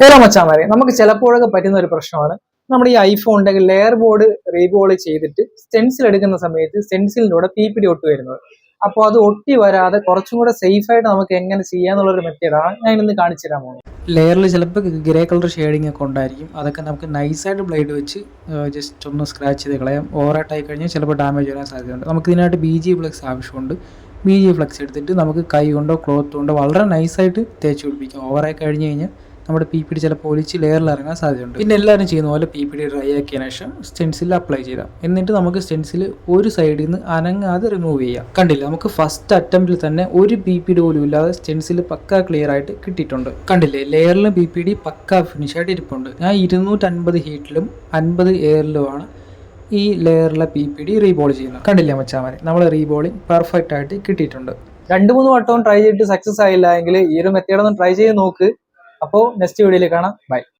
Hello മച്ചാമാരെ, നമുക്ക് ചിലപ്പോഴൊക്കെ പറ്റുന്ന ഒരു പ്രശ്നമാണ് നമ്മുടെ ഈ ഐഫോണിന്റെ ലെയർ ബോർഡ് റീബോൾ ചെയ്തിട്ട് സ്റ്റെൻസിൽ എടുക്കുന്ന സമയത്ത് സ്റ്റെൻസിലിലൂടെ പീപ്പിടി ഒട്ടി വരുന്നത്. അപ്പോൾ അത് ഒട്ടി വരാതെ കുറച്ചും കൂടെ സേഫ് ആയിട്ട് നമുക്ക് എങ്ങനെ ചെയ്യാന്നുള്ളൊരു മെത്തേഡാണ് ഞാൻ ഇന്ന് കാണിച്ചു തരാൻ പോകുന്നത്. ലെയറിൽ ചിലപ്പോൾ ഗ്രേ കളർ ഷെയ്ഡിങ് ഒക്കെ ഉണ്ടായിരിക്കും. അതൊക്കെ നമുക്ക് നൈസായിട്ട് ബ്ലേഡ് വെച്ച് ജസ്റ്റ് ഒന്ന് സ്ക്രാച്ച് ചെയ്ത് കളയാം. ഓവറായിട്ടായി കഴിഞ്ഞാൽ ചിലപ്പോൾ ഡാമേജ് വരാൻ സാധ്യതയുണ്ട്. നമുക്ക് ഇതിനായിട്ട് BG ഫ്ലെക്സ് ആവശ്യമുണ്ട്. BG ഫ്ലെക്സ് എടുത്തിട്ട് നമുക്ക് കൈ കൊണ്ടോ ക്ലോത്ത് കൊണ്ടോ വളരെ നൈസായിട്ട് തേച്ച് പിടിപ്പിക്കാം. ഓവറായി കഴിഞ്ഞ് കഴിഞ്ഞാൽ നമ്മുടെ PPD ചിലപ്പോൾ ഒലിച്ച് ലെയറിൽ ഇറങ്ങാൻ സാധ്യതയുണ്ട്. പിന്നെ എല്ലാവരും ചെയ്യുന്ന പോലെ PPD ഡ്രൈ ആക്കിയതിനു ശേഷം സ്റ്റെൻസിൽ അപ്ലൈ ചെയ്യാം. എന്നിട്ട് നമുക്ക് സ്റ്റെൻസിൽ ഒരു സൈഡിൽ നിന്ന് അനങ്ങാതെ റിമൂവ് ചെയ്യാം. കണ്ടില്ല, നമുക്ക് ഫസ്റ്റ് അറ്റംപ്റ്റിൽ തന്നെ ഒരു PPD പോലും ഇല്ലാതെ സ്റ്റെൻസിൽ പക്ക ക്ലിയർ ആയിട്ട് കിട്ടിയിട്ടുണ്ട്. കണ്ടില്ലേ, ലെയറിലും PPD പക്ക ഫിനിഷ് ആയിട്ട് ഇരിപ്പുണ്ട്. ഞാൻ 250 ഹീറ്റിലും 50 എയറിലുമാണ് ഈ ലെയറിലെ PPD റീബോൾ ചെയ്യുന്നത്. കണ്ടില്ല മച്ചാമാരെ, നമ്മൾ റീബോളിങ് പെർഫെക്റ്റ് ആയിട്ട് കിട്ടിയിട്ടുണ്ട്. 2-3 വട്ടവും ട്രൈ ചെയ്തിട്ട് സക്സസ് ആയില്ല എങ്കിൽ ഈ ഒരു മെത്തേഡ് ഒന്ന് ട്രൈ ചെയ്ത് നോക്ക്. അപ്പോൾ നെക്സ്റ്റ് വീഡിയോയിൽ കാണാം. ബൈ.